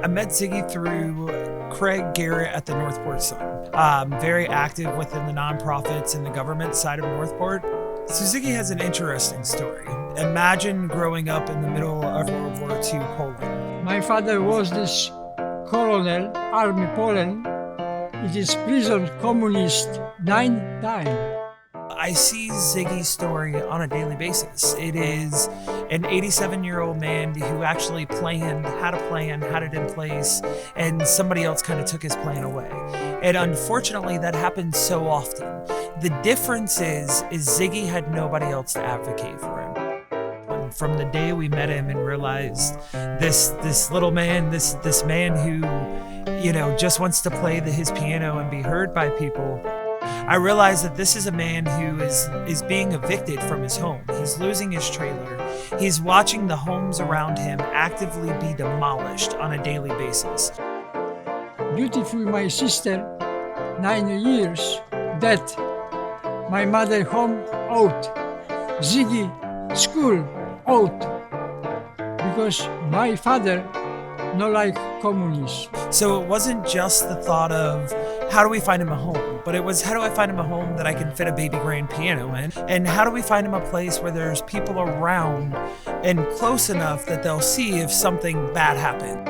I met Ziggy through Craig Garrett at the Northport Sun. Very active within the nonprofits and the government side of Northport. So Ziggy has an interesting story. Imagine growing up in the middle of World War II Poland. My father was this colonel, Army Poland. It is prison communist 9 times. I see Ziggy's story on a daily basis. It is an 87-year-old man who actually had it in place, and somebody else kind of took his plan away. And unfortunately, that happens so often. The difference is Ziggy had nobody else to advocate for him. From the day we met him and realized this little man, this man who, just wants to play his piano and be heard by people, I realized that this is a man who is being evicted from his home. He's losing his trailer. He's watching the homes around him actively be demolished on a daily basis. Beautiful, my sister, 9 years, dead. My mother home out. Ziggy school out. Because my father no like communists. So it wasn't just the thought of how do we find him a home, but it was how do I find him a home that I can fit a baby grand piano in, and how do we find him a place where there's people around and close enough that they'll see if something bad happened.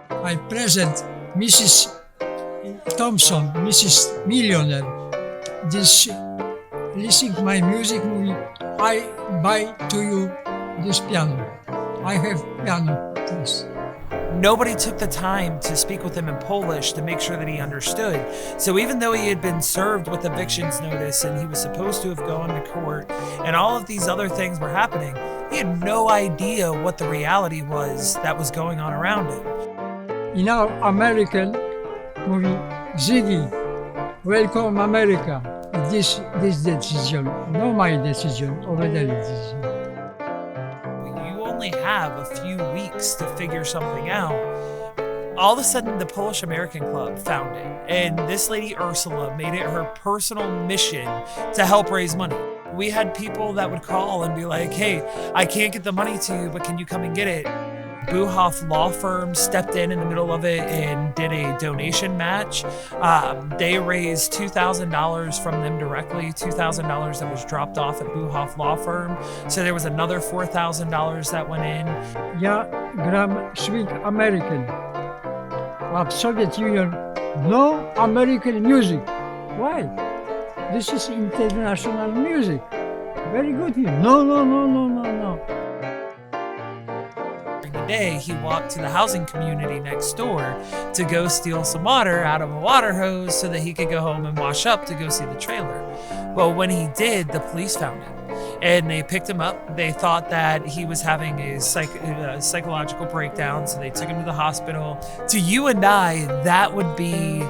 I present Mrs. Thompson, Mrs. Millionaire. This listening to my music movie, I buy to you this piano. I have piano, please. Nobody took the time to speak with him in Polish to make sure that he understood. So even though he had been served with evictions notice and he was supposed to have gone to court and all of these other things were happening, he had no idea what the reality was that was going on around him. In our American movie, Ziggy, welcome America. This decision, not my decision, over their decision. Have a few weeks to figure something out. All of a sudden, the Polish American Club found it, and this lady Ursula made it her personal mission to help raise money. We had people that would call and be like, hey, I can't get the money to you, but can you come and get it? Boohoff Law firm stepped in the middle of it and did a donation match. They raised $2,000 from them directly, $2,000 that was dropped off at Boohoff Law firm. So there was another $4,000 that went in. Ja gram swing American. Of Soviet Union, no American music. Why? This is international music. Very good here. No. Day, he walked to the housing community next door to go steal some water out of a water hose so that he could go home and wash up to go see the trailer. Well, when he did, the police found him and they picked him up. They thought that he was having a psychological breakdown, so they took him to the hospital. To you and I, that would be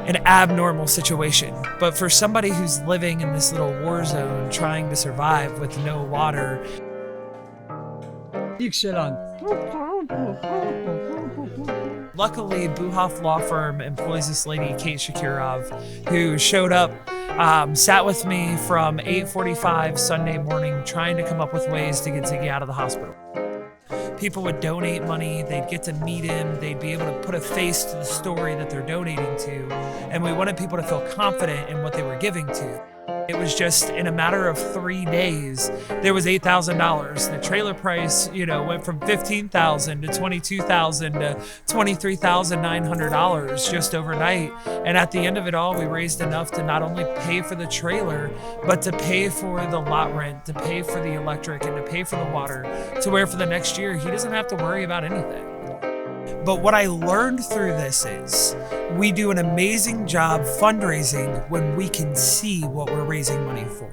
an abnormal situation. But for somebody who's living in this little war zone trying to survive with no water, excellent. Luckily, Boohoff Law Firm employs this lady, Kate Shakirov, who showed up, sat with me from 8:45 Sunday morning, trying to come up with ways to get Ziggy out of the hospital. People would donate money, they'd get to meet him, they'd be able to put a face to the story that they're donating to, and we wanted people to feel confident in what they were giving to. It was just in a matter of 3 days, there was $8,000. The trailer price, went from $15,000 to $22,000 to $23,900 just overnight. And at the end of it all, we raised enough to not only pay for the trailer, but to pay for the lot rent, to pay for the electric, and to pay for the water, to where for the next year, he doesn't have to worry about anything. But what I learned through this is we do an amazing job fundraising when we can see what we're raising money for.